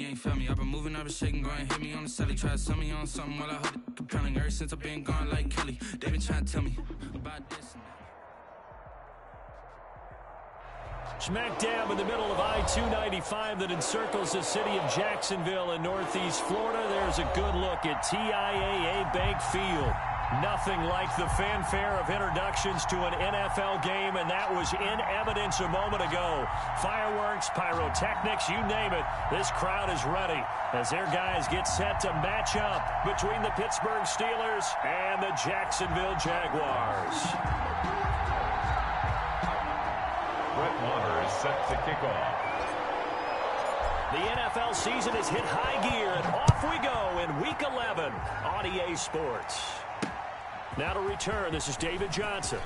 ain't felt me. I've been moving, I've been shaking, going hit me on the celly. Try to sell me on something while I hold it compelling. Ever since I've been gone like Kelly, they been trying to tell me about this and that. Smack dab in the middle of I-295 that encircles the city of Jacksonville in northeast Florida. There's a good look at TIAA Bank Field. Nothing like the fanfare of introductions to an NFL game, and that was in evidence a moment ago. Fireworks, pyrotechnics, you name it. This crowd is ready as their guys get set to match up between the Pittsburgh Steelers and the Jacksonville Jaguars. Brett Maher is set to kick off. The NFL season has hit high gear, and off we go in Week 11 on EA Sports. Now to return, this is David Johnson.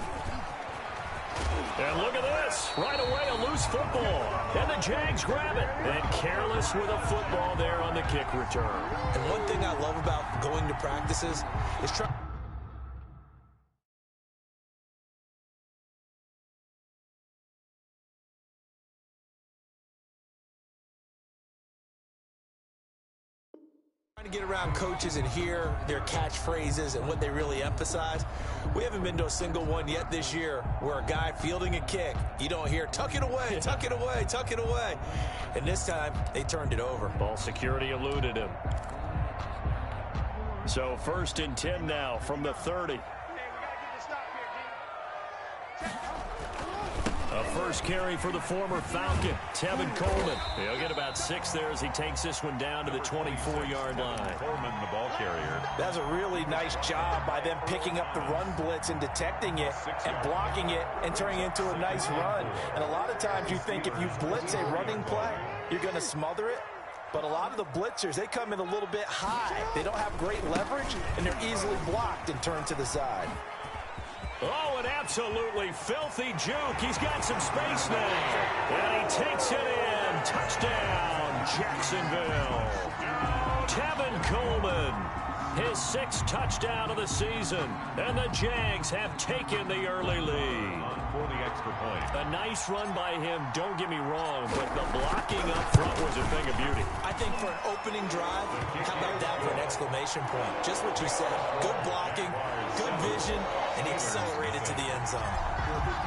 And look at this. Right away, a loose football. And the Jags grab it. And careless with a football there on the kick return. And one thing I love about going to practices is trying to get around coaches and hear their catchphrases and what they really emphasize. We haven't been to a single one yet this year where a guy fielding a kick, you don't hear, tuck it away, tuck it away, tuck it away. And this time, they turned it over. Ball security eluded him. So 1st and 10 now from the 30. A first carry for the former Falcon, Tevin Coleman. He'll get about 6 there as he takes this one down to the 24-yard line. Coleman, the ball carrier. That's a really nice job by them picking up the run blitz and detecting it and blocking it and turning it into a nice run. And a lot of times you think if you blitz a running play, you're going to smother it. But a lot of the blitzers, they come in a little bit high. They don't have great leverage, and they're easily blocked and turned to the side. Oh, an absolutely filthy juke. He's got some space now. And he takes it in. Touchdown, Jacksonville. Tevin Coleman, his 6th touchdown of the season. And the Jags have taken the early lead. For the extra point. A nice run by him, don't get me wrong, but the blocking up front was a thing of beauty. I think for an opening drive, how about that for an exclamation point? Just what you said. Good blocking, good vision, and he accelerated to the end zone.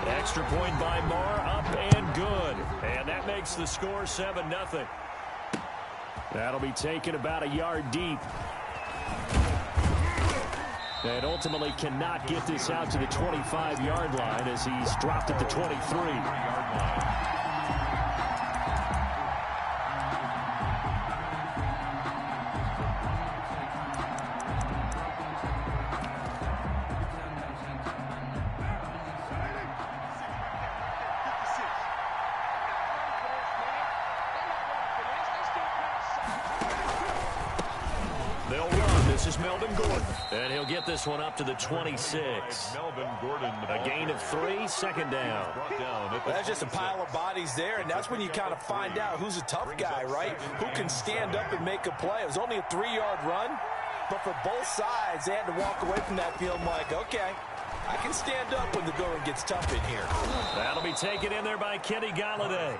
Extra point by Marr, up and good. And that makes the score 7-0. That'll be taken about a yard deep. And ultimately cannot get this out to the 25-yard line as he's dropped at the 23-yard line. This is Melvin Gordon, and he'll get this one up to the 26. Melvin Gordon, a gain of 3, 2nd down. Well, that's just a pile of bodies there, and that's when you kind of find out who's a tough guy, right? Who can stand up and make a play. It was only a 3-yard run, but for both sides, they had to walk away from that field like, okay, I can stand up when the going gets tough in here. That'll be taken in there by Kenny Galladay.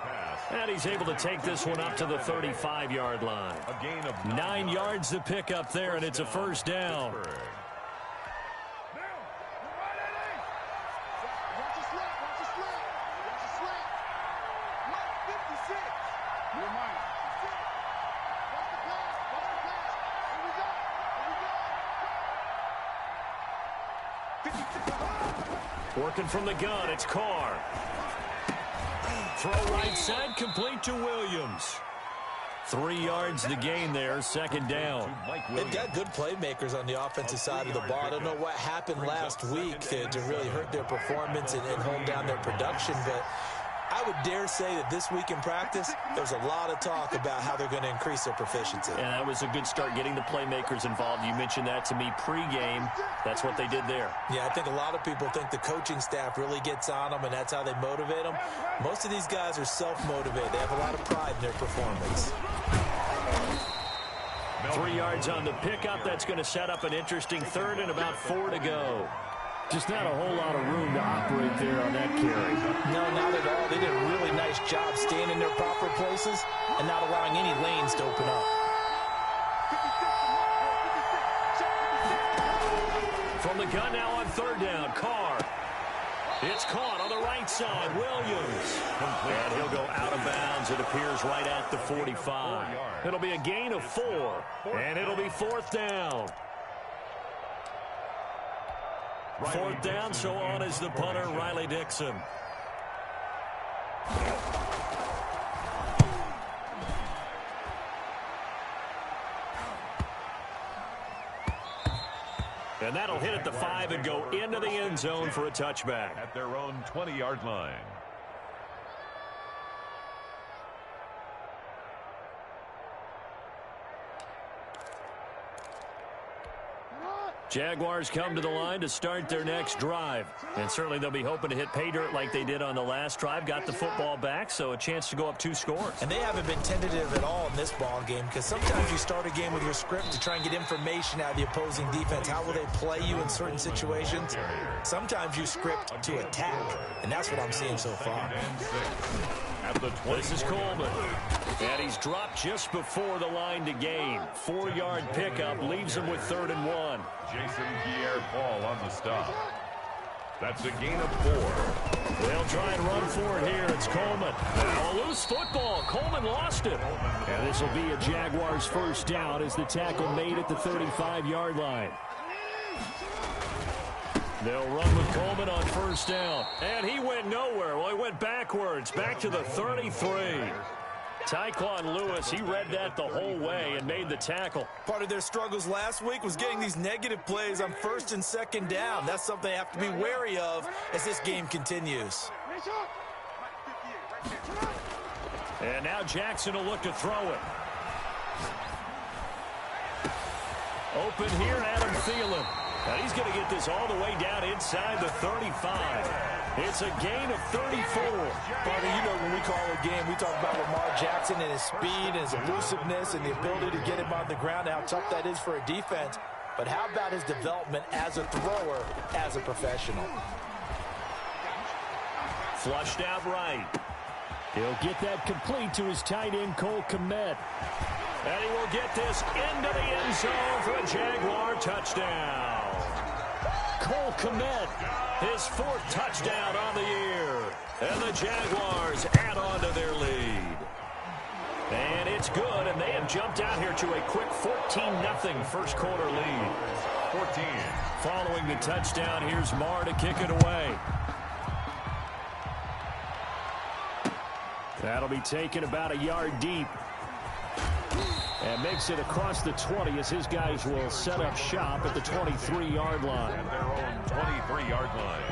And he's able to take this one up to the 35-yard line. A gain of 9 yards to pick up there, and it's a first down. Working from the gun, it's Carr. Throw right side, complete to Williams. 3 yards to gain there, 2nd down. They've got good playmakers on the offensive side of the ball. I don't know what happened last week to really hurt their performance and hold down their production, but I would dare say that this week in practice, there's a lot of talk about how they're going to increase their proficiency. And that was a good start getting the playmakers involved. You mentioned that to me pregame. That's what they did there. Yeah, I think a lot of people think the coaching staff really gets on them, and that's how they motivate them. Most of these guys are self-motivated. They have a lot of pride in their performance. 3 yards on the pickup. That's going to set up an interesting 3rd and about 4 to go. Just not a whole lot of room to operate there on that carry. No, not at all. They did a really nice job staying in their proper places and not allowing any lanes to open up. From the gun now on third down, Carr. It's caught on the right side, Williams. And he'll go out of bounds, it appears, right at the 45. It'll be a gain of 4, and it'll be fourth down. Fourth down, so on is the punter, Riley Dixon. And that'll hit at the 5 and go into the end zone for a touchback. At their own 20-yard line. Jaguars come to the line to start their next drive. And certainly they'll be hoping to hit pay dirt like they did on the last drive. Got the football back, so a chance to go up 2 scores. And they haven't been tentative at all in this ball game, because sometimes you start a game with your script to try and get information out of the opposing defense. How will they play you in certain situations? Sometimes you script to attack, and that's what I'm seeing so far. This is Coleman. And he's dropped just before the line to gain. 4-yard pickup leaves him with 3rd and 1. Jason Pierre-Paul on the stop. That's a gain of 4. They'll try and run for it here. It's Coleman. Now a loose football. Coleman lost it. And this will be a Jaguars first down as the tackle made at the 35-yard line. They'll run with Coleman on first down. And he went nowhere. Well, he went backwards, back to the 33. Tyquan Lewis, he read that the whole way and made the tackle. Part of their struggles last week was getting these negative plays on 1st and 2nd down. That's something they have to be wary of as this game continues. And now Jackson will look to throw it. Open here, Adam Thielen. And he's going to get this all the way down inside the 35. It's a gain of 34. Father, you know when we call a game, we talk about Lamar Jackson and his speed and his elusiveness and the ability to get him on the ground and how tough that is for a defense. But how about his development as a thrower, as a professional? Flushed out right. He'll get that complete to his tight end, Cole Kmet. And he will get this into the end zone for a Jaguar touchdown. Cole Kmet, his 4th touchdown on the year. And the Jaguars add on to their lead. And it's good, and they have jumped out here to a quick 14-0 first quarter lead. 14. Following the touchdown, here's Marr to kick it away. That'll be taken about a yard deep. And makes it across the 20 as his guys will set up shop at the 23-yard line. At their own 23-yard line.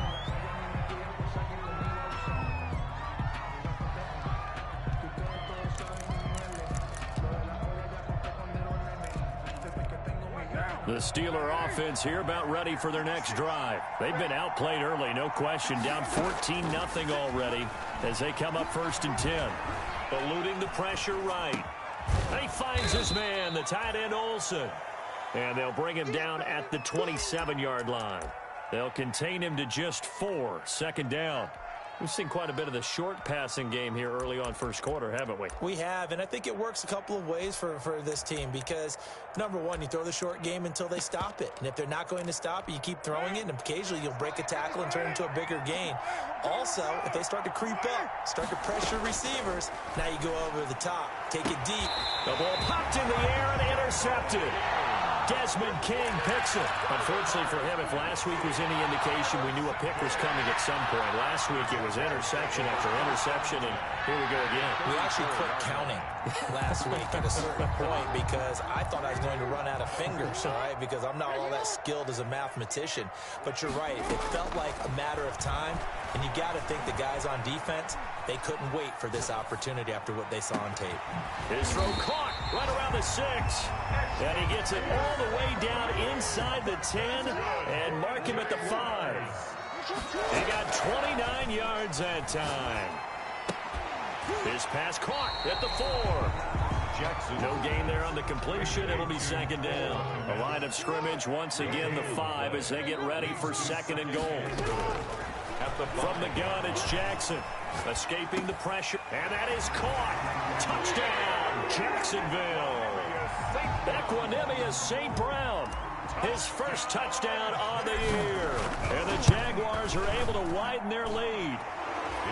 The Steeler offense here about ready for their next drive. They've been outplayed early, no question. Down 14-0 already as they come up 1st and 10. Eluding the pressure right. And he finds his man, the tight end Olsen. And they'll bring him down at the 27-yard line. They'll contain him to just 4, 2nd down. We've seen quite a bit of the short passing game here early on first quarter, haven't we? We have, and I think it works a couple of ways for this team because, number one, you throw the short game until they stop it. And if they're not going to stop it, you keep throwing it, and occasionally you'll break a tackle and turn it into a bigger gain. Also, if they start to creep up, start to pressure receivers, now you go over the top, take it deep. The ball popped in the air and intercepted. Desmond King picks it. Unfortunately for him, if last week was any indication, we knew a pick was coming at some point. Last week it was interception after interception, and here we go again. We actually quit counting last week at a certain point because I thought I was going to run out of fingers, all right, because I'm not all that skilled as a mathematician. But you're right. It felt like a matter of time, and you got to think the guys on defense, they couldn't wait for this opportunity after what they saw on tape. His throw caught right around the 6. And he gets it all the way down inside the 10 and mark him at the 5. He got 29 yards that time. His pass caught at the 4. Jackson. No gain there on the completion. It'll be second down. The line of scrimmage, once again, the 5 as they get ready for second and goal. From the gun, it's Jackson. Escaping the pressure. And that is caught. Touchdown, Jacksonville. Equanimous St. Brown. His first touchdown on the year. And the Jaguars are able to widen their lead.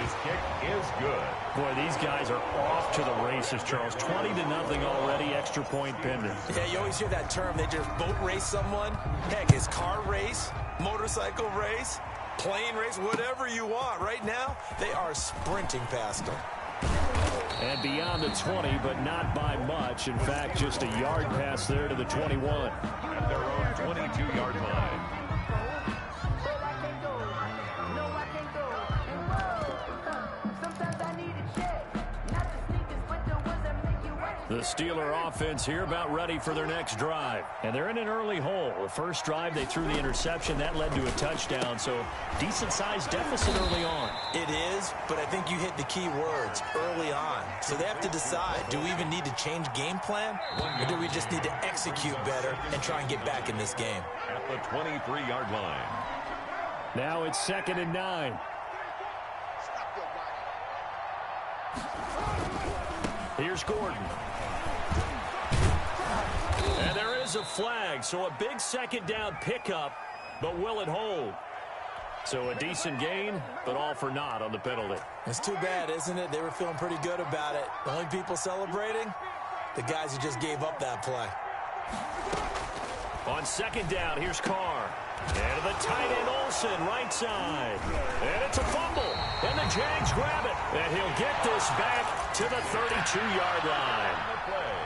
His kick is good. Boy, these guys are off to the races, Charles. 20-0 already, extra point pending. Yeah, you always hear that term. They just boat race someone. Heck, it's car race, motorcycle race, plane race, whatever you want. Right now, they are sprinting past them. And beyond the 20, but not by much. In fact, just a yard pass there to the 21. At their own 22-yard line. The Steeler offense here about ready for their next drive. And they're in an early hole. The first drive, they threw the interception. That led to a touchdown, so decent-sized deficit early on. It is, but I think you hit the key words, early on. So they have to decide, do we even need to change game plan? Or do we just need to execute better and try and get back in this game? At the 23-yard line. Now it's 2nd and 9. Here's Gordon. And there is a flag, so a big second down pickup, but will it hold? So a decent gain, but all for naught on the penalty. It's too bad, isn't it? They were feeling pretty good about it. The only people celebrating, the guys who just gave up that play. On second down, here's Carr. And to the tight end, Olsen, right side. And it's a fumble. And the Jags grab it. And he'll get this back to the 32-yard line.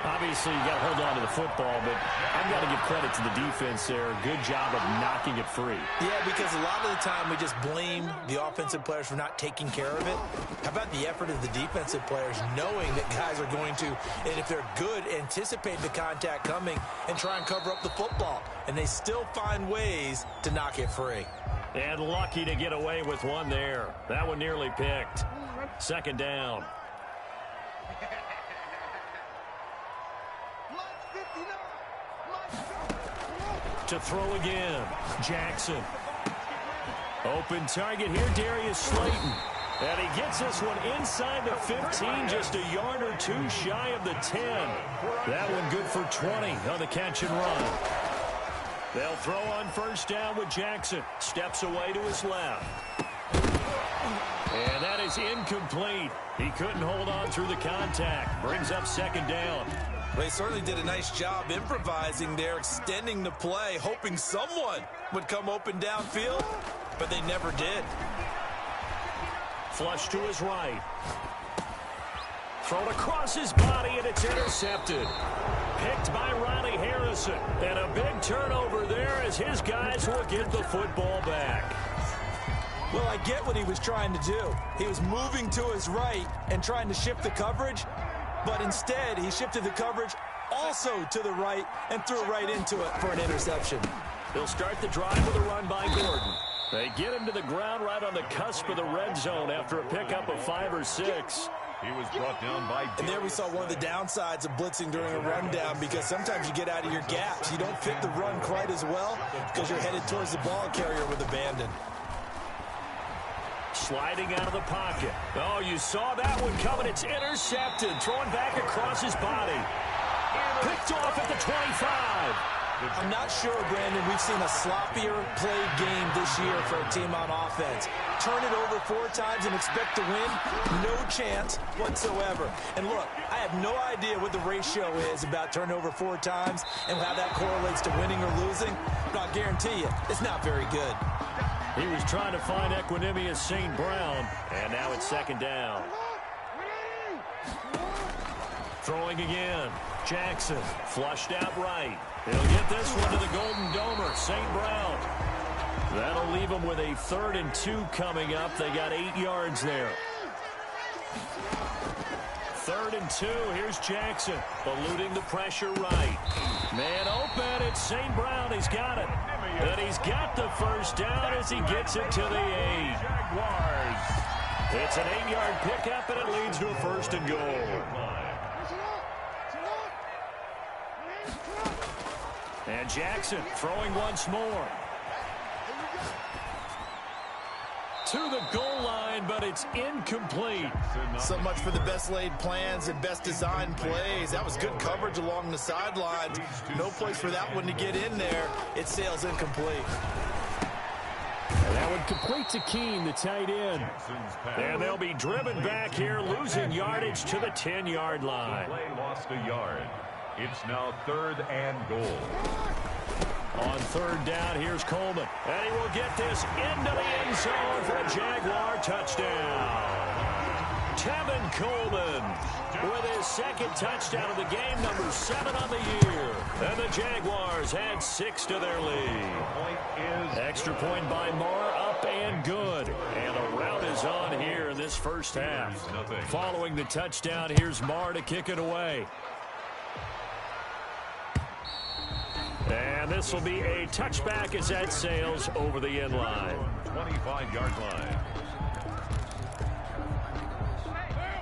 Obviously, you got to hold on to the football, but I've got to give credit to the defense there. Good job of knocking it free. Yeah, because a lot of the time we just blame the offensive players for not taking care of it. How about the effort of the defensive players knowing that guys are going to, and if they're good, anticipate the contact coming and try and cover up the football. And they still find ways to knock it free. And lucky to get away with one there. That one nearly picked. Second down. To throw again, Jackson. Open target here, Darius Slayton. And he gets this one inside the 15, just a yard or two shy of the 10. That one good for 20 on the catch and run. They'll throw on first down with Jackson. Steps away to his left. And that is incomplete. He couldn't hold on through the contact. Brings up second down. They certainly did a nice job improvising there, extending the play, hoping someone would come open downfield, but they never did. Flush to his right. Thrown across his body, and it's intercepted. Picked by Riley Harrison. And a big turnover there as his guys will get the football back. Well, I get what he was trying to do. He was moving to his right and trying to shift the coverage, but instead he shifted the coverage also to the right and threw right into it for an interception. They'll start the drive with a run by Gordon. They get him to the ground right on the cusp of the red zone after a pickup of 5 or 6. He was brought down by... And there we saw one of the downsides of blitzing during a rundown, because sometimes you get out of your gaps. You don't fit the run quite as well because you're headed towards the ball carrier with abandon. Sliding out of the pocket. Oh, you saw that one coming. It's intercepted. Throwing back across his body. Picked off at the 25. I'm not sure, Brandon, we've seen a sloppier play game this year for a team on offense. Turn it over 4 times and expect to win? No chance whatsoever. And look, I have no idea what the ratio is about turnover 4 times and how that correlates to winning or losing, but I'll guarantee you, it's not very good. He was trying to find Equanimous St. Brown, and now it's second down. Throwing again. Jackson flushed out right. He'll get this one to the Golden Domer, St. Brown. That'll leave them with a 3rd and 2 coming up. They got 8 yards there. 3rd and 2. Here's Jackson, eluding the pressure right. Man open. It's St. Brown. He's got it. And he's got the first down as he gets it to the 8. It's an 8-yard pickup, and it leads to a 1st and goal. And Jackson throwing once more. To the goal line, but it's incomplete. So much for the best laid plans and best designed plays. That was good coverage along the sidelines. No place for that one to get in there. It sails incomplete. And that would complete to Keene, the tight end. And they'll be driven back here, losing yardage to the 10-yard line. Play lost a yard. It's now 3rd and goal. On 3rd down, here's Coleman. And he will get this into the end zone for a Jaguar touchdown. Tevin Coleman with his 2nd touchdown of the game, number 7 on the year. And the Jaguars add 6 to their lead. Extra point by Marr, up and good. And the route is on here in this first half. Following the touchdown, here's Marr to kick it away. And this will be a touchback as that sails over the end line. 25-yard line.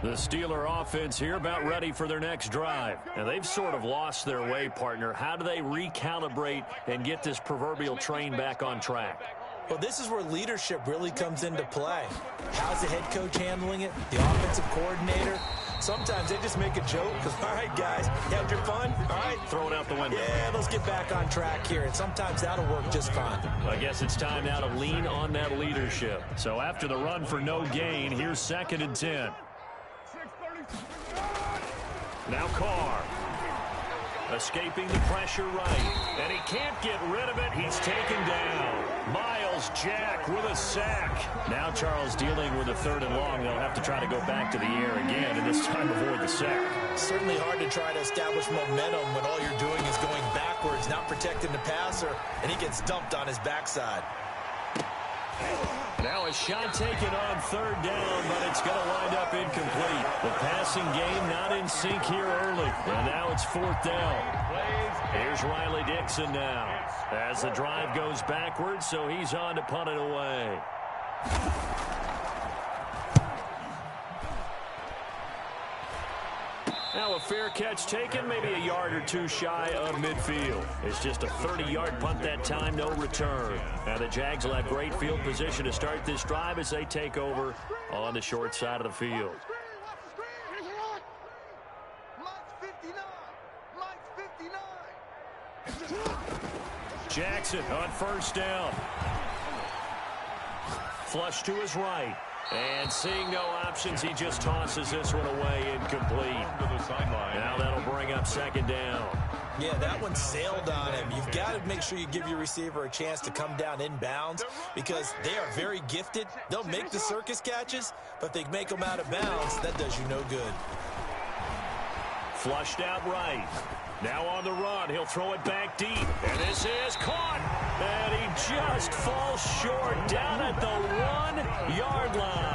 The Steeler offense here about ready for their next drive. And they've sort of lost their way, partner. How do they recalibrate and get this proverbial train back on track? Well, this is where leadership really comes into play. How's the head coach handling it? The offensive coordinator? Sometimes they just make a joke because, all right, guys, you had your fun? All right. Throw it out the window. Yeah, let's get back on track here. And sometimes that'll work just fine. I guess it's time now to lean on that leadership. So after the run for no gain, here's 2nd and 10. Now Carr. Escaping the pressure right. And he can't get rid of it. He's taken down. Miles Jack with a sack. Now Charles dealing with a 3rd and long. They'll have to try to go back to the air again, and this time avoid the sack. Certainly hard to try to establish momentum when all you're doing is going backwards, not protecting the passer, and he gets dumped on his backside. Now a shot taken on 3rd down, but it's going to wind up incomplete. The passing game not in sync here early. And now it's 4th down. Here's Riley Dixon now as the drive goes backwards, so he's on to punt it away. Now a fair catch taken, maybe a yard or 2 shy of midfield. It's just a 30-yard punt that time, no return. Now the Jags will have great field position to start this drive as they take over on the short side of the field. Jackson on 1st down. Flush to his right. And seeing no options, he just tosses this one away, incomplete. Now that'll bring up 2nd down. Yeah, that one sailed on him. You've got to make sure you give your receiver a chance to come down inbounds because they are very gifted. They'll make the circus catches, but they make them out of bounds. That does you no good. Flushed out right. Now on the run, he'll throw it back deep. And this is caught. And he just falls short down at the 1-yard line.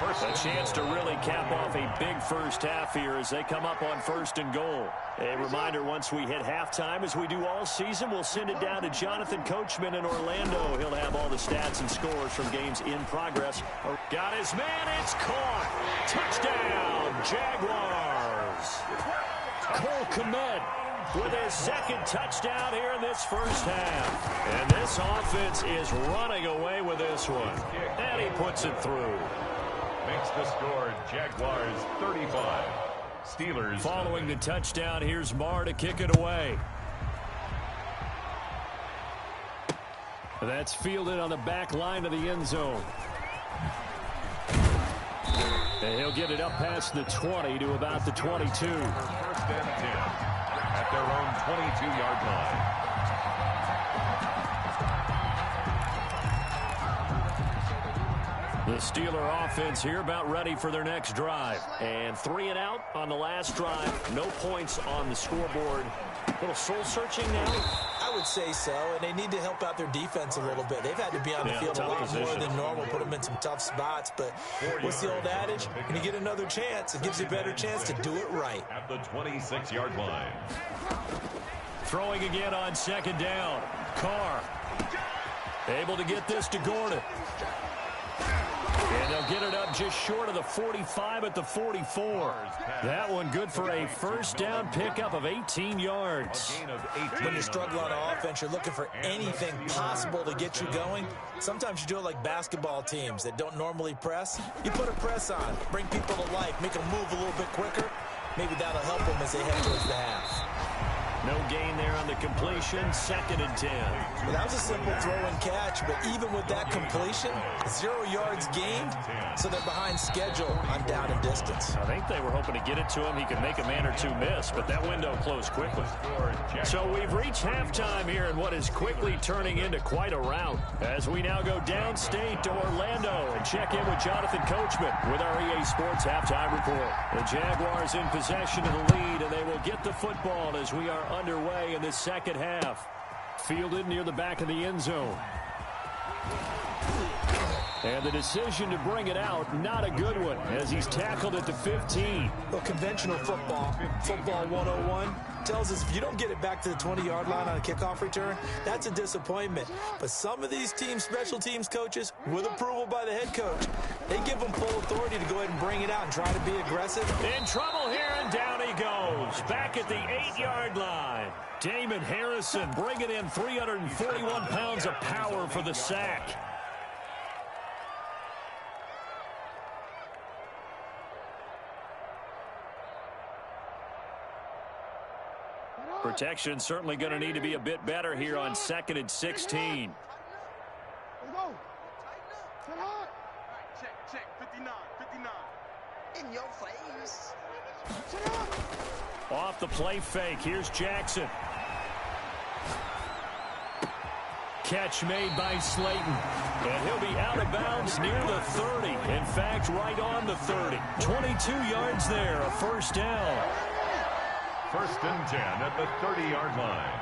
A chance to really cap off a big first half here as they come up on 1st and goal. A reminder, once we hit halftime, as we do all season, we'll send it down to Jonathan Coachman in Orlando. He'll have all the stats and scores from games in progress. Got his man, it's caught. Touchdown, Jaguars. Cole Kmet with his 2nd touchdown here in this first half. And this offense is running away with this one. And he puts it through. Makes the score Jaguars 35. Steelers. Following the touchdown, here's Marr to kick it away. That's fielded on the back line of the end zone. And he'll get it up past the 20 to about the 22. 1st and 10 at their own 22-yard line. The Steeler offense here about ready for their next drive. And 3 and out on the last drive. No points on the scoreboard. A little soul-searching now. I would say so, and they need to help out their defense a little bit. They've had to be on the field a lot more than normal, put them in some tough spots. But what's the old adage? When you get another chance, it gives you a better chance to do it right. At the 26-yard line. Throwing again on 2nd down. Carr able to get this to Gordon. And They'll get it up just short of the 45 at the 44. That one good for a first down pickup of 18 yards. When you struggle on offense, you're looking for anything possible to get you going. Sometimes you do it like basketball teams that don't normally press. You put a press on, bring people to life, make them move a little bit quicker. Maybe that'll help them as they head towards the half. No gain there on the completion, 2nd and 10. Well, that was a simple throw and catch, but even with that completion, 0 yards gained, so they're behind schedule on down and distance. I think they were hoping to get it to him. He could make a man or two miss, but that window closed quickly. So we've reached halftime here in what is quickly turning into quite a rout, as we now go downstate to Orlando and check in with Jonathan Coachman with our EA Sports halftime report. The Jaguars in possession of the lead, and they will get the football as we are underway in the second half. Fielded near the back of the end zone. And the decision to bring it out, not a good one, as he's tackled at the 15. Well, conventional football 101, tells us if you don't get it back to the 20-yard line on a kickoff return, that's a disappointment. But some of these teams, special teams coaches, with approval by the head coach, they give them full authority to go ahead and bring it out and try to be aggressive. In trouble here, and down he goes. Back at the 8-yard line. Damon Harrison bringing in 341 pounds of power for the sack. Protection certainly going to need to be a bit better here on 2nd and 16. Check, 59. In your face. Off the play fake, here's Jackson. Catch made by Slayton. And he'll be out of bounds near the 30. In fact, right on the 30. 22 yards there, a first down. 1st and 10 at the 30-yard line.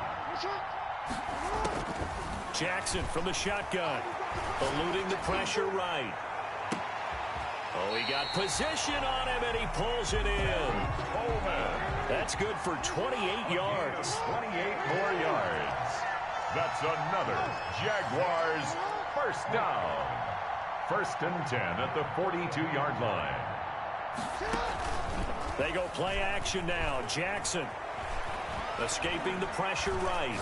Jackson from the shotgun. Eluding the pressure right. Oh, he got position on him, and he pulls it in. Coleman. That's good for 28 yards. 28 more yards. That's another Jaguars first down. 1st and 10 at the 42-yard line. They go play action now. Jackson escaping the pressure right.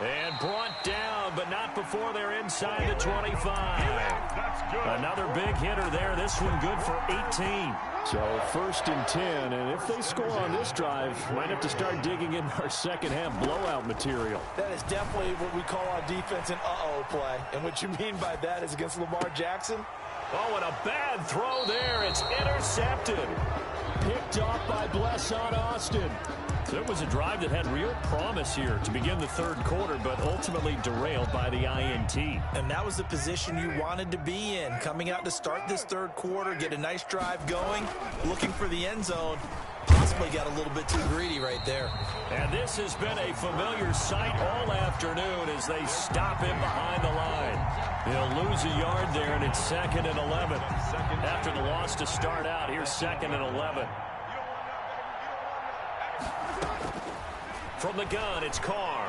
And brought down, but not before they're inside the 25. That's good. Another big hitter there. This one good for 18. So 1st and 10, and if they score on this drive, might have to start digging in our second half blowout material. That is definitely what we call on defense an uh-oh play. And what you mean by that is against Lamar Jackson. Oh, and a bad throw there. It's intercepted. Picked off by Blesson Austin. So it was a drive that had real promise here to begin the 3rd quarter, but ultimately derailed by the INT. And that was the position you wanted to be in. Coming out to start this 3rd quarter, get a nice drive going, looking for the end zone. Possibly got a little bit too greedy right there. And this has been a familiar sight all afternoon as they stop him behind the line. He'll lose a yard there, and it's 2nd and 11. After the loss to start out, here's 2nd and 11. From the gun, it's Carr.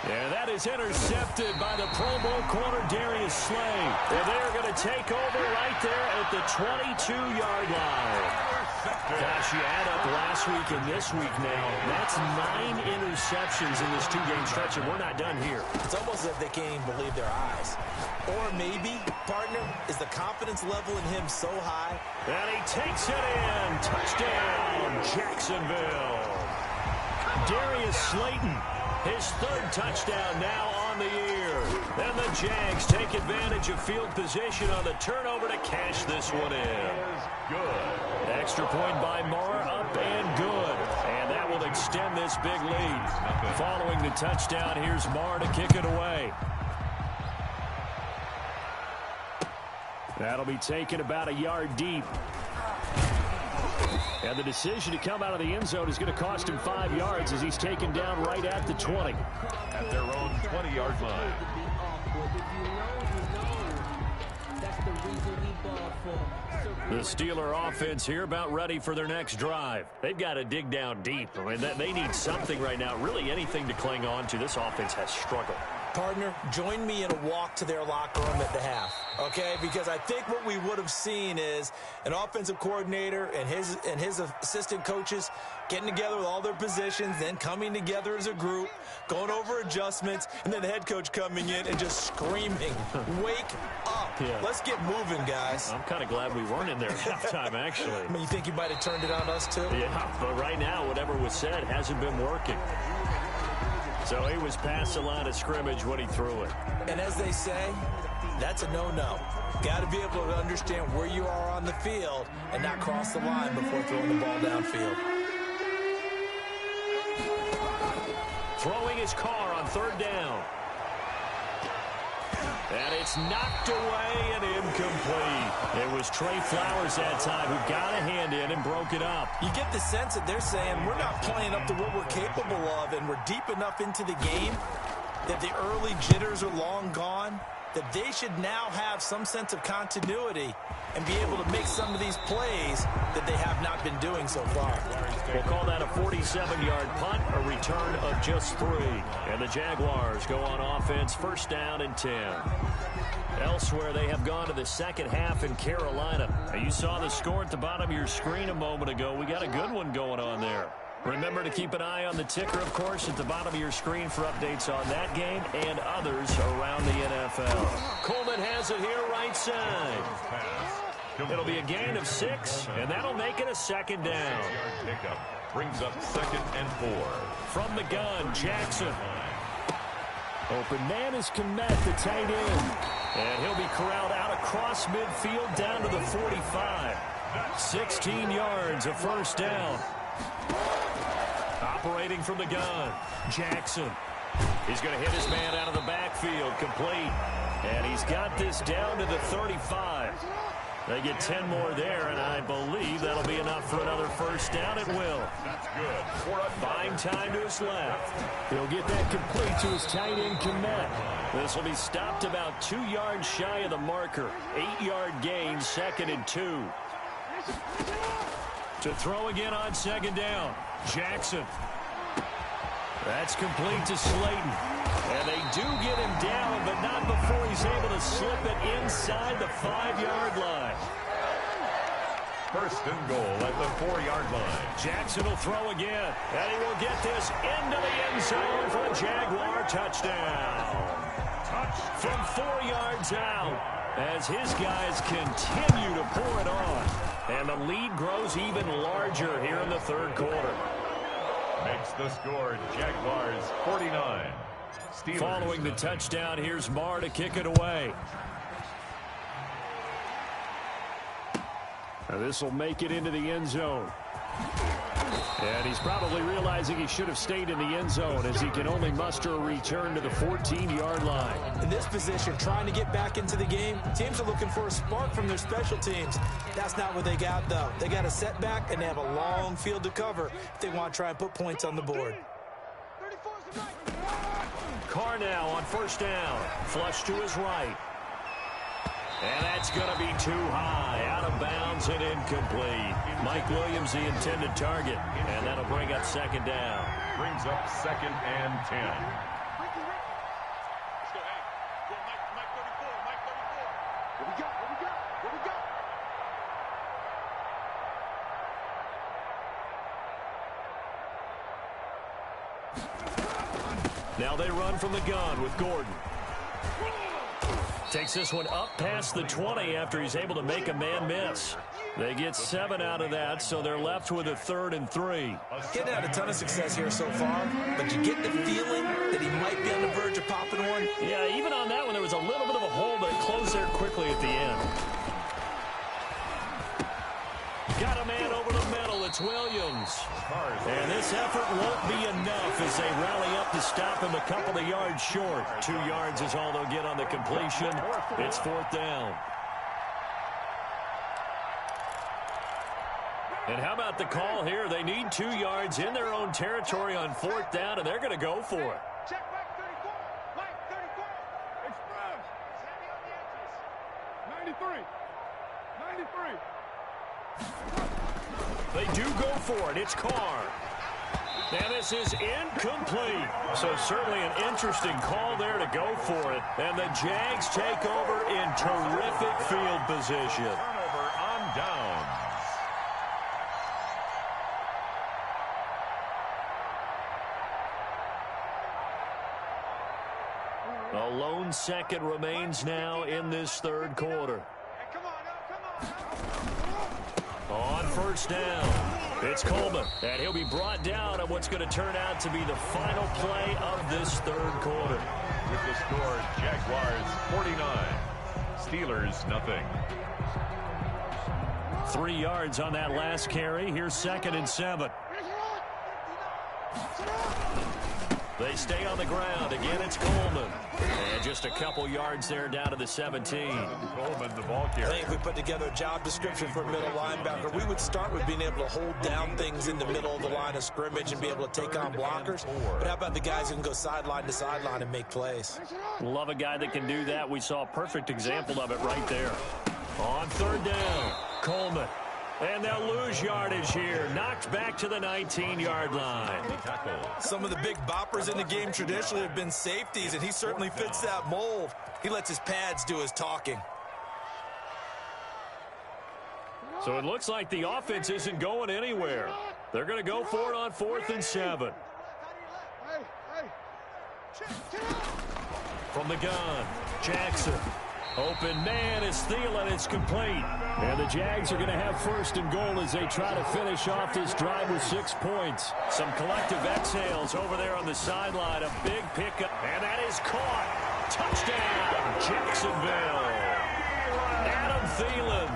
And that is intercepted by the Pro Bowl corner, Darius Slay. And they're going to take over right there at the 22-yard line. Gosh, you add up last week and this week now. That's 9 interceptions in this 2-game stretch, and we're not done here. It's almost as if they can't even believe their eyes. Or maybe, partner, is the confidence level in him so high? And he takes it in. Touchdown, Jacksonville. Darius Slayton, his 3rd touchdown now on the year. And the Jags take advantage of field position on the turnover to cash this one in. Good. Extra point by Moore, up and good. And that will extend this big lead. Following the touchdown, here's Moore to kick it away. That'll be taken about a yard deep. And the decision to come out of the end zone is going to cost him 5 yards as he's taken down right at the 20. At their own 20-yard line. The Steeler offense here about ready for their next drive. They've got to dig down deep. I mean, they need something right now, really anything to cling on to. This offense has struggled. Partner, join me in a walk to their locker room at the half, okay? Because I think what we would have seen is an offensive coordinator and his assistant coaches getting together with all their positions, then coming together as a group, going over adjustments, and then the head coach coming in and just screaming, wake up. Yeah. Let's get moving, guys. I'm kind of glad we weren't in there at halftime, actually. I mean, you think you might have turned it on us, too? Yeah, but right now, whatever was said hasn't been working. So he was past the line of scrimmage when he threw it. And as they say, that's a no-no. Got to be able to understand where you are on the field and not cross the line before throwing the ball downfield. Throwing his car on third down. And it's knocked away and incomplete. It was Trey Flowers that time who got a hand in and broke it up. You get the sense that they're saying we're not playing up to what we're capable of, and we're deep enough into the game that the early jitters are long gone, that they should now have some sense of continuity and be able to make some of these plays that they have not been doing so far. We'll call that a 47-yard punt, a return of just 3. And the Jaguars go on offense, first down and 10. Elsewhere, they have gone to the second half in Carolina. Now, you saw the score at the bottom of your screen a moment ago. We got a good one going on there. Remember to keep an eye on the ticker, of course, at the bottom of your screen for updates on that game and others around the NFL. Coleman has it here right side. It'll be a gain of 6, and that'll make it a second down. Pickup brings up 2nd and 4. From the gun, Jackson. Open man is Kmet, the tight end. And he'll be corralled out across midfield down to the 45. 16 yards, a first down. Operating from the gun, Jackson. He's going to hit his man out of the backfield, complete. And he's got this down to the 35. They get 10 more there, and I believe that'll be enough for another first down. It will. That's good. Buying time to his left. He'll get that complete to his tight end, Kmet. This will be stopped about 2 yards shy of the marker. 8-yard gain, 2nd and 2. To throw again on second down, Jackson. That's complete to Slayton. And they do get him down, but not before he's able to slip it inside the 5-yard line. First and goal at the 4-yard line. Jackson will throw again, and he will get this into the end zone for a Jaguar touchdown. From 4 yards out, as his guys continue to pour it on. And the lead grows even larger here in the third quarter. Makes the score Jaguars 49. Steelers. Following the touchdown, here's Marr to kick it away. Now this will make it into the end zone. And he's probably realizing he should have stayed in the end zone as he can only muster a return to the 14-yard line. In this position, trying to get back into the game, teams are looking for a spark from their special teams. That's not what they got, though. They got a setback, and they have a long field to cover if they want to try and put points on the board. Carr now on first down. Flush to his right. And that's going to be too high. Out of bounds and incomplete. Mike Williams, the intended target. And that'll bring up second down. Brings up 2nd and 10. Let's go, hey. Go, Mike 34, Mike 34. What we got? What we got? What we got? Now they run from the gun with Gordon. Takes this one up past the 20 after he's able to make a man miss. They get 7 out of that, so they're left with a 3rd and 3. Getting had a ton of success here so far, but you get the feeling that he might be on the verge of popping one. Yeah, even on that one, there was a little bit of a hole, but it closed there quickly at the end. Got a man over the middle. It's Williams. And this effort won't be enough as they rally up to stop him a couple of yards short. 2 yards is all they'll get on the completion. It's 4th down. And how about the call here? They need 2 yards in their own territory on 4th down, and they're going to go for it. Check Mike 34. Mike 34. Express. Sandy on the edges. 93. 93. They do go for it. It's Carr. And this is incomplete. So certainly an interesting call there to go for it. And the Jags take over in terrific field position. Turnover on downs. A lone second remains now in this third quarter. On first down, it's Coleman, and he'll be brought down on what's going to turn out to be the final play of this third quarter. With the score, Jaguars 49, Steelers nothing. 3 yards on that last carry. Here's 2nd and 7. They stay on the ground. Again, it's Coleman. And just a couple yards there down to the 17. Coleman, the ball carrier. I think if we put together a job description for a middle linebacker, we would start with being able to hold down things in the middle of the line of scrimmage and be able to take on blockers. But how about the guys who can go sideline to sideline and make plays? Love a guy that can do that. We saw a perfect example of it right there. On third down, Coleman. And they'll lose yardage here. Knocked back to the 19-yard line. Some of the big boppers in the game traditionally have been safeties, and he certainly fits that mold. He lets his pads do his talking. So it looks like the offense isn't going anywhere. They're going to go for it on 4th and 7. From the gun, Jackson. Open man is Thielen. It's complete. And the Jags are going to have 1st and goal as they try to finish off this drive with 6 points. Some collective exhales over there on the sideline. A big pickup. And that is caught. Touchdown, Jacksonville. Adam Thielen.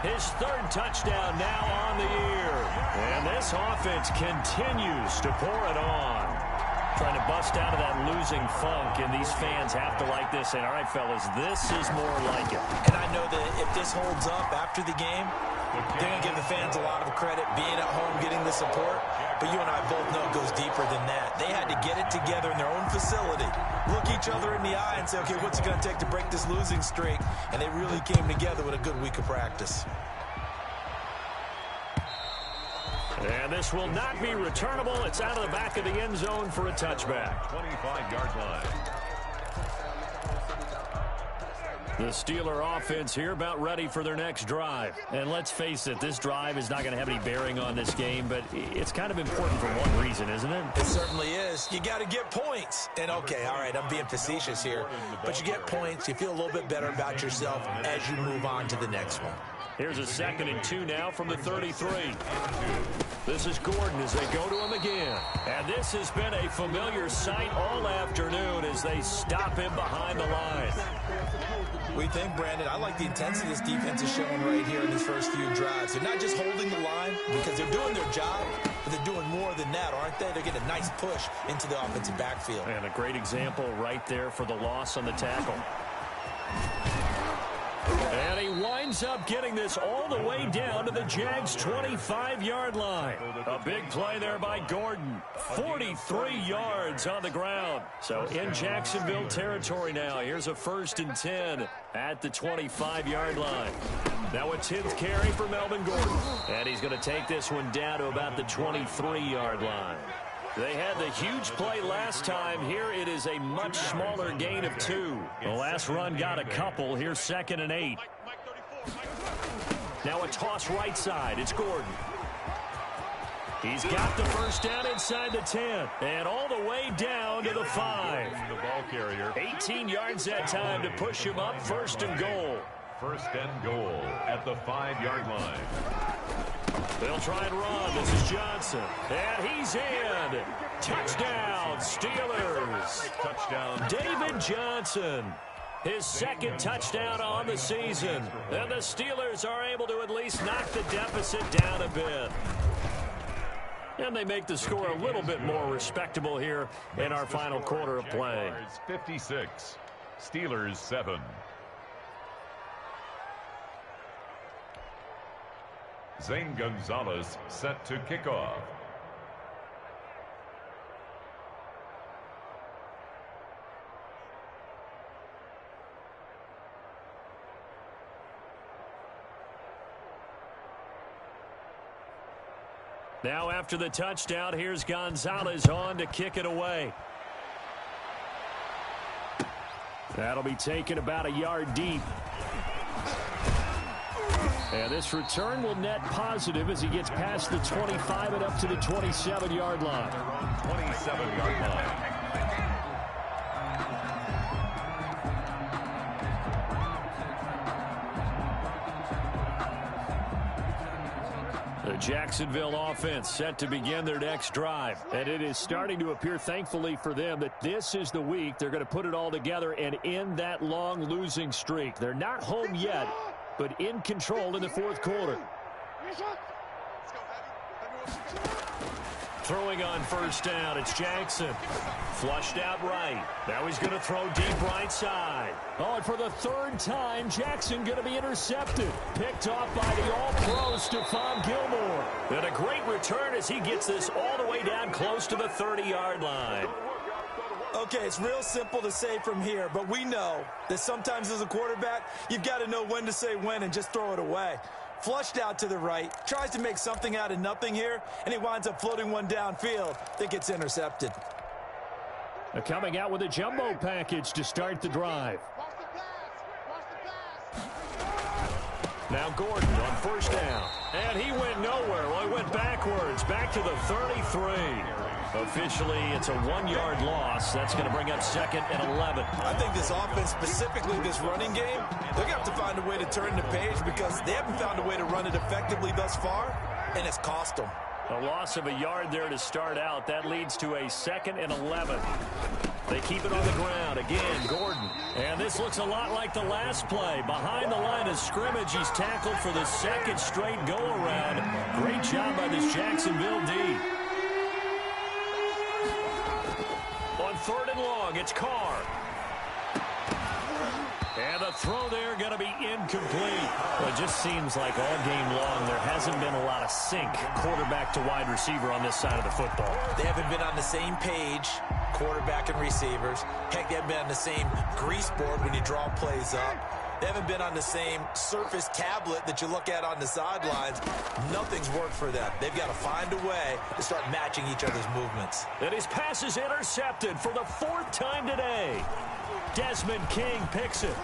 His 3rd touchdown now on the year. And this offense continues to pour it on. Trying to bust out of that losing funk, and these fans have to like this. And all right, fellas, this is more like it. And I know that if this holds up after the game, they're going to give the fans a lot of credit being at home, getting the support. But you and I both know it goes deeper than that. They had to get it together in their own facility, look each other in the eye and say, okay, what's it going to take to break this losing streak? And they really came together with a good week of practice. And this will not be returnable. It's out of the back of the end zone for a touchback. 25-yard line. The Steeler offense here about ready for their next drive. And let's face it, this drive is not going to have any bearing on this game, but it's kind of important for one reason, isn't it? It certainly is. You got to get points. And, okay, all right, I'm being facetious here, but you get points, you feel a little bit better about yourself as you move on to the next one. Here's a 2nd and 2 now from the 33. This is Gordon as they go to him again. And this has been a familiar sight all afternoon as they stop him behind the line. We think, Brandon, I like the intensity this defense is showing right here in these first few drives. They're not just holding the line because they're doing their job, but they're doing more than that, aren't they? They're getting a nice push into the offensive backfield. And a great example right there for the loss on the tackle. And he winds up getting this all the way down to the Jags' 25-yard line. A big play there by Gordon. 43 yards on the ground. So in Jacksonville territory now. Here's a 1st and 10 at the 25-yard line. Now a 10th carry for Melvin Gordon. And he's going to take this one down to about the 23-yard line. They had the huge play last time. Here it is a much smaller gain of 2. The last run got a couple. Here's 2nd and 8. Now a toss right side. It's Gordon. He's got the first down inside the 10. And all the way down to the 5. The ball carrier. 18 yards that time to push him up 1st and goal. 1st and goal at the 5-yard line. They'll try and run. This is Johnson. And he's in. Touchdown, Steelers. Touchdown. David Johnson. His 2nd touchdown on the season. And the Steelers are able to at least knock the deficit down a bit. And they make the score a little bit more respectable here in our final quarter of play. Jaguars 56. Steelers 7. Zane Gonzalez set to kickoff. Now after the touchdown, here's Gonzalez on to kick it away. That'll be taken about a yard deep. And this return will net positive as he gets past the 25 and up to the 27-yard line. 27-yard line. The Jacksonville offense set to begin their next drive. And it is starting to appear, thankfully for them, that this is the week they're going to put it all together and end that long losing streak. They're not home yet, but in control in the fourth quarter. Throwing on first down, it's Jackson. Flushed out right. Now he's going to throw deep right side. Oh, and for the third time, Jackson going to be intercepted. Picked off by the all-pro Stephon Gilmore. And a great return as he gets this all the way down close to the 30-yard line. Okay, it's real simple to say from here, but we know that sometimes as a quarterback, you've got to know when to say when and just throw it away. Flushed out to the right, tries to make something out of nothing here, and he winds up floating one downfield that gets intercepted. They're coming out with a jumbo package to start the drive. Now Gordon on first down. And he went nowhere. Well, he went backwards, back to the 33. Officially, it's a 1-yard loss. That's going to bring up 2nd and 11. I think this offense, specifically this running game, they're going to have to find a way to turn the page because they haven't found a way to run it effectively thus far, and it's cost them. A loss of a yard there to start out. That leads to a 2nd and 11. They keep it on the ground. Again, Gordon. And this looks a lot like the last play. Behind the line of scrimmage, he's tackled for the second straight go-around. Great job by this Jacksonville D. On 3rd and long, it's Carr. And the throw there going to be incomplete. Well, it just seems like all game long there hasn't been a lot of sync quarterback to wide receiver on this side of the football. They haven't been on the same page, quarterback and receivers. Heck, they haven't been on the same grease board when you draw plays up. They haven't been on the same surface tablet that you look at on the sidelines. Nothing's worked for them. They've got to find a way to start matching each other's movements. And his pass is intercepted for the 4th time today. Desmond King picks it.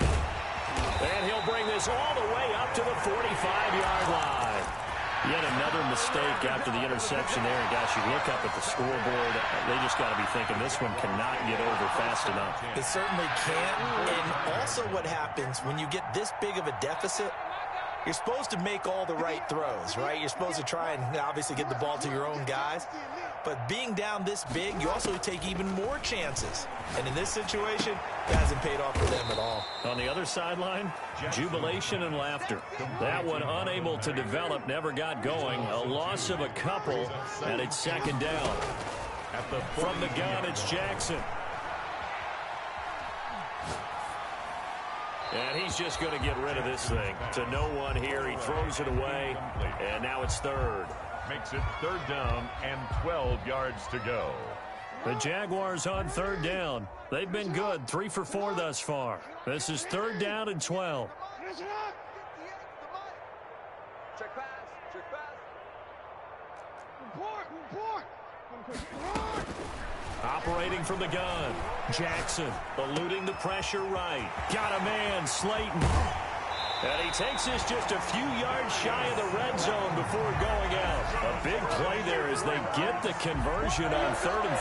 And he'll bring this all the way up to the 45-yard line. Yet another mistake after the interception there. And gosh, you look up at the scoreboard, they just got to be thinking this one cannot get over fast enough. It certainly can. And also what happens when you get this big of a deficit, you're supposed to make all the right throws, right? You're supposed to try and obviously get the ball to your own guys. But being down this big, you also take even more chances. And in this situation, it hasn't paid off for them at all. On the other sideline, jubilation and laughter. That one unable to develop, never got going. A loss of a couple, and it's 2nd down. From the gun, it's Jackson. And he's just going to get rid of this thing. To no one here, he throws it away, and now it's 3rd. Makes it 3rd down and 12 yards to go. The Jaguars on 3rd down. They've been good, 3 for 4 thus far. This is 3rd down and 12. Check pass. Check pass. Operating from the gun. Jackson eluding the pressure right. Got a man, Slayton. And he takes this just a few yards shy of the red zone before going out. A big play there as they get the conversion on 3rd and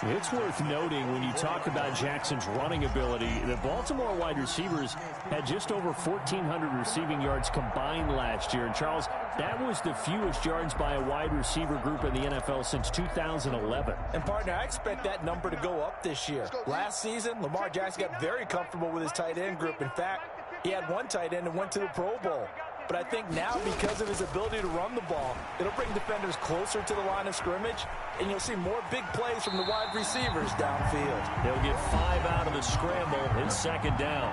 13. It's worth noting when you talk about Jackson's running ability, the Baltimore wide receivers had just over 1,400 receiving yards combined last year. And Charles, that was the fewest yards by a wide receiver group in the NFL since 2011. And partner, I expect that number to go up this year. Last season, Lamar Jackson got very comfortable with his tight end group. In fact, he had one tight end and went to the Pro Bowl. But I think now, because of his ability to run the ball, it'll bring defenders closer to the line of scrimmage, and you'll see more big plays from the wide receivers downfield. They'll get 5 out of the scramble. It's 2nd down.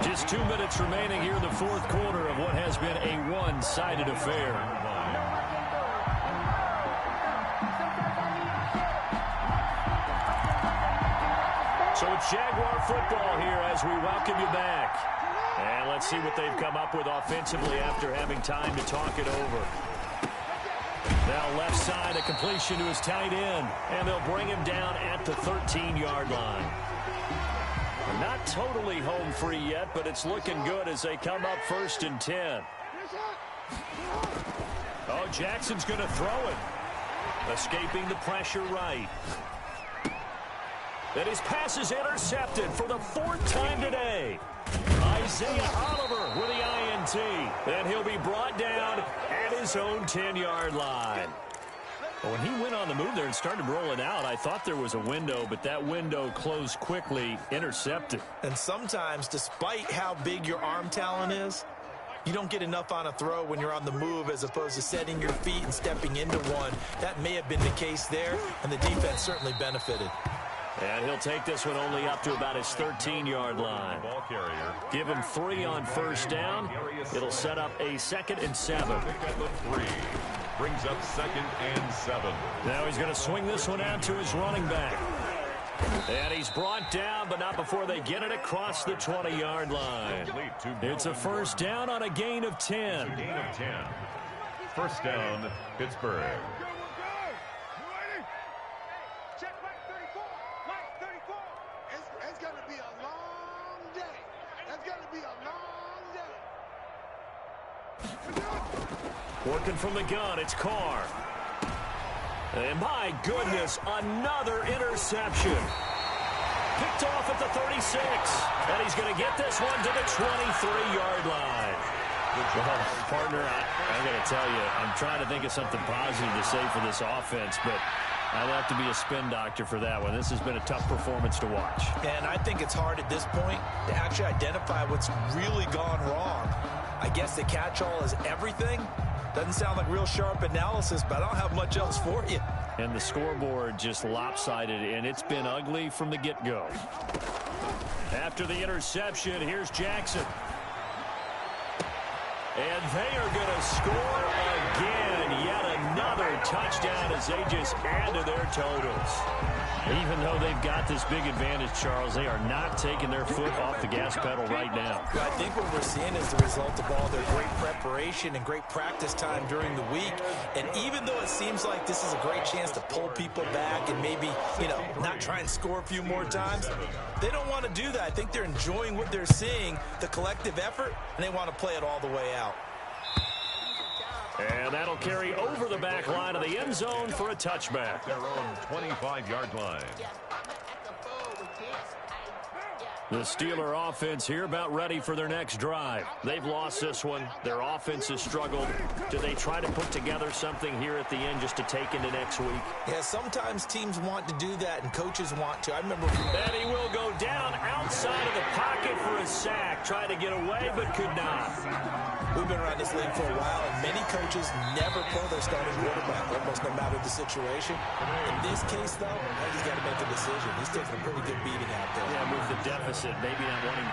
Just 2 minutes remaining here in the fourth quarter of what has been a one-sided affair. So it's Jaguar football here as we welcome you back. And let's see what they've come up with offensively after having time to talk it over. completion to his tight end, and they'll bring him down at the 13-yard line. Not totally home free yet, but it's looking good as they come up 1st and 10. Oh, Jackson's going to throw it. Escaping the pressure right. And his pass is intercepted for the 4th time today. Isaiah Oliver with the INT. And he'll be brought down at his own 10-yard line. Well, when he went on the move there and started rolling out, I thought there was a window, but that window closed quickly, intercepted. And sometimes, despite how big your arm talent is, you don't get enough on a throw when you're on the move as opposed to setting your feet and stepping into one. That may have been the case there, and the defense certainly benefited. And he'll take this one only up to about his 13-yard line. Give him 3 on 1st down. It'll set up a 2nd and 7. Brings up 2nd and 7. Now he's going to swing this one out to his running back. And he's brought down, but not before they get it across the 20-yard line. It's a 1st down on a gain of 10. Gain of 10. 1st down, Pittsburgh. Check Mike 34. Mike 34. It's going to be a long day. It's going to be a long day. Working from the gun, it's Carr. And my goodness, another interception. Picked off at the 36. And he's going to get this one to the 23-yard line. Well, partner, I got to tell you, I'm trying to think of something positive to say for this offense, but I'd have to be a spin doctor for that one. This has been a tough performance to watch. And I think it's hard at this point to actually identify what's really gone wrong. I guess the catch-all is everything. Doesn't sound like real sharp analysis, but I don't have much else for you. And the scoreboard just lopsided, and it's been ugly from the get-go. After the interception, here's Jackson. And they are going to score again. Yet another touchdown as they just add to their totals. Even though they've got this big advantage, Charles, they are not taking their foot off the gas pedal right now. I think what we're seeing is the result of all their great preparation and great practice time during the week. And even though it seems like this is a great chance to pull people back and maybe, not try and score a few more times, they don't want to do that. I think they're enjoying what they're seeing, the collective effort, and they want to play it all the way out. And that'll carry over the back line of the end zone for a touchback. Their own 25-yard line. The Steeler offense here about ready for their next drive. They've lost this one. Their offense has struggled. Do they try to put together something here at the end just to take into next week? Yeah, sometimes teams want to do that and coaches want to. I remember. And he will go down outside of the pocket for a sack. Tried to get away, but could not. We've been around this league for a while, and many coaches never pull their starting quarterback, almost no matter the situation. In this case, though, I think he's got to make a decision. He's taking a pretty good beating out there. Yeah, with the deficit, maybe not wanting